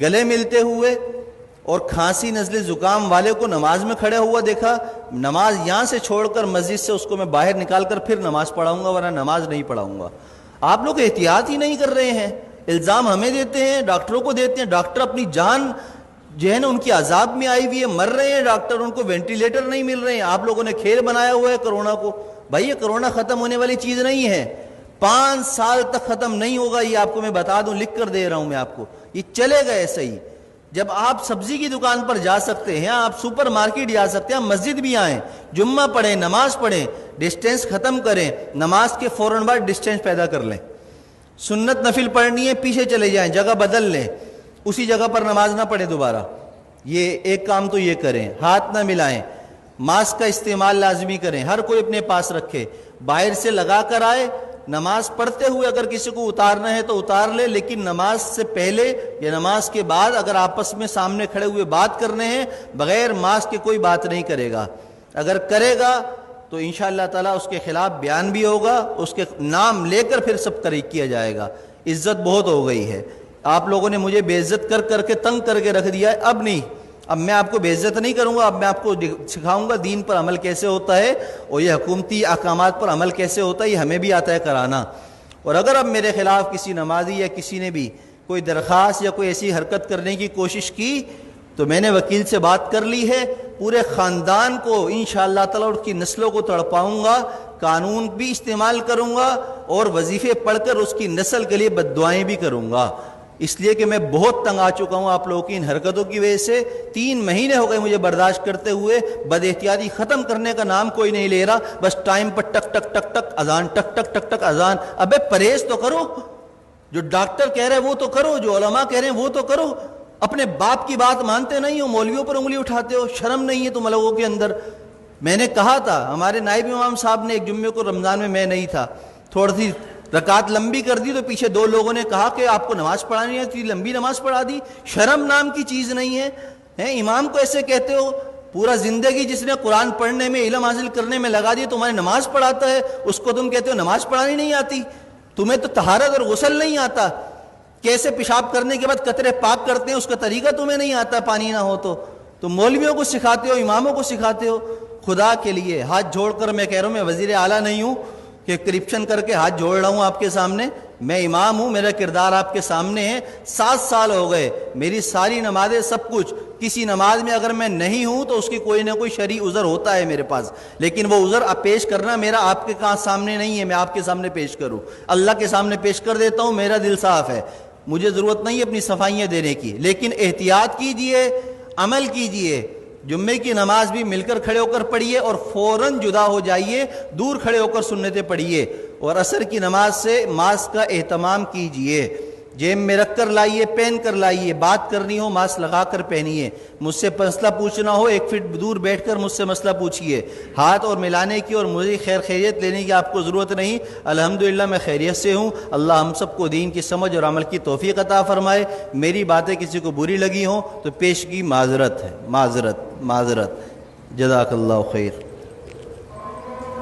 گلے ملتے ہوئے اور کھانسی نزلے زکام والے کو نماز میں کھڑے ہوا دیکھا، نماز یہاں سے چھوڑ کر مسجد سے اس کو میں باہر نکال کر پھر نماز پڑھاؤں گا، ورنہ نماز نہیں پڑھاؤں گا۔ آپ لوگ احتیاط ہی نہیں کر رہے ہیں، الزام ہمیں دیتے ہیں، ڈاکٹروں کو دیتے ہیں، ڈاکٹر اپنی جان جو ہے نا ان کی عذاب میں آئی ہوئی ہے، مر رہے ہیں ڈاکٹر، ان کو وینٹیلیٹر نہیں مل رہے ہیں۔ آپ لوگوں نے کھیل بنایا ہوا ہے کرونا کو۔ بھائی یہ کرونا ختم ہونے والی چیز نہیں ہے، 5 سال تک ختم نہیں ہوگا، یہ آپ کو میں بتا دوں، لکھ کر دے رہا ہوں میں آپ کو، یہ چلے گا ایسا ہی۔ جب آپ سبزی کی دکان پر جا سکتے ہیں، آپ سپر مارکیٹ جا سکتے ہیں، آپ مسجد بھی آئیں، جمعہ پڑھیں، نماز پڑھیں، ڈسٹینس ختم کریں، نماز کے فوراً بعد ڈسٹینس پیدا کر لیں۔ سنت نفل پڑھنی ہے، پیچھے چلے جائیں، جگہ بدل لیں، اسی جگہ پر نماز نہ پڑھیں دوبارہ۔ یہ ایک کام تو یہ کریں، ہاتھ نہ ملائیں، ماسک کا استعمال لازمی کریں، ہر کوئی اپنے پاس رکھے، باہر سے لگا کر آئے، نماز پڑھتے ہوئے اگر کسی کو اتارنا ہے تو اتار لے، لیکن نماز سے پہلے یا نماز کے بعد اگر آپس میں سامنے کھڑے ہوئے بات کرنے ہیں، بغیر ماسک کے کوئی بات نہیں کرے گا۔ اگر کرے گا تو انشاءاللہ تعالیٰ اس کے خلاف بیان بھی ہوگا، اس کے نام لے کر پھر سب طریق کیا جائے گا۔ عزت بہت ہو گئی ہے، آپ لوگوں نے مجھے بے عزت کر کر کے تنگ کر کے رکھ دیا ہے، اب نہیں، اب میں آپ کو بے عزت نہیں کروں گا، اب میں آپ کو سکھاؤں گا دین پر عمل کیسے ہوتا ہے، اور یہ حکومتی احکامات پر عمل کیسے ہوتا ہے، یہ ہمیں بھی آتا ہے کرانا۔ اور اگر اب میرے خلاف کسی نمازی یا کسی نے بھی کوئی درخواست یا کوئی ایسی حرکت کرنے کی کوشش کی تو میں نے وکیل سے بات کر لی ہے، پورے خاندان کو انشاءاللہ تعالیٰ اس کی نسلوں کو تڑپاؤں گا، قانون بھی استعمال کروں گا، اور وظیفے پڑھ کر اس کی نسل کے لیے بد دعائیں بھی کروں گا، اس لیے کہ میں بہت تنگ آ چکا ہوں آپ لوگوں کی ان حرکتوں کی وجہ سے۔ 3 مہینے ہو گئے مجھے برداشت کرتے ہوئے، بد احتیاطی ختم کرنے کا نام کوئی نہیں لے رہا، بس ٹائم پر ٹک ٹک ٹک ٹک اذان، ٹک ٹک ٹک ٹک اذان۔ ابے پرہیز تو کرو، جو ڈاکٹر کہہ رہے ہیں وہ تو کرو، جو علماء کہہ رہے ہیں وہ تو کرو، اپنے باپ کی بات مانتے نہیں ہو، مولویوں پر انگلی اٹھاتے ہو، شرم نہیں ہے تم لوگوں کے اندر۔ میں نے کہا تھا، ہمارے نائب امام صاحب نے ایک جمعے کو رمضان میں نہیں تھا، تھوڑی سی رکعت لمبی کر دی تو پیچھے 2 لوگوں نے کہا کہ آپ کو نماز پڑھانی ہے، اتنی لمبی نماز پڑھا دی، شرم نام کی چیز نہیں ہے، امام کو ایسے کہتے ہو؟ پورا زندگی جس نے قرآن پڑھنے میں، علم حاصل کرنے میں لگا دی، تمہاری نماز پڑھاتا ہے، اس کو تم کہتے ہو نماز پڑھانی نہیں آتی؟ تمہیں تو طہارت اور غسل نہیں آتا، کیسے پیشاب کرنے کے بعد قطرے پاک کرتے ہیں اس کا طریقہ تمہیں نہیں آتا، پانی نہ ہو تو تم مولویوں کو سکھاتے ہو، اماموں کو سکھاتے ہو۔ خدا کے لیے ہاتھ جوڑ کر میں کہہ رہا ہوں، میں وزیر اعلیٰ نہیں ہوں کہ کرپشن کر کے ہاتھ جوڑ رہا ہوں آپ کے سامنے، میں امام ہوں، میرا کردار آپ کے سامنے ہے۔ 7 سال ہو گئے، میری ساری نمازیں سب کچھ، کسی نماز میں اگر میں نہیں ہوں تو اس کی کوئی نہ کوئی شرعی عذر ہوتا ہے میرے پاس، لیکن وہ عذر پیش کرنا میرا آپ کے سامنے نہیں ہے، میں آپ کے سامنے پیش کروں، اللہ کے سامنے پیش کر دیتا ہوں، میرا دل صاف ہے، مجھے ضرورت نہیں ہے اپنی صفائیاں دینے کی۔ لیکن احتیاط کیجئے، عمل کیجئے، جمعے کی نماز بھی مل کر کھڑے ہو کر پڑھیے اور فوراً جدا ہو جائیے، دور کھڑے ہو کر سنتیں پڑھیے، اور عصر کی نماز سے ماسک کا اہتمام کیجئے، جیب میں رکھ کر لائیے، پہن کر لائیے، بات کرنی ہو ماسک لگا کر پہنیے، مجھ سے مسئلہ پوچھنا ہو 1 فٹ دور بیٹھ کر مجھ سے مسئلہ پوچھیے، ہاتھ اور ملانے کی اور مجھے خیریت لینے کی آپ کو ضرورت نہیں، الحمدللہ میں خیریت سے ہوں۔ اللہ ہم سب کو دین کی سمجھ اور عمل کی توفیق عطا فرمائے۔ میری باتیں کسی کو بری لگی ہوں تو پیشگی معذرت ہے، معذرت، جزاک اللہ خیر۔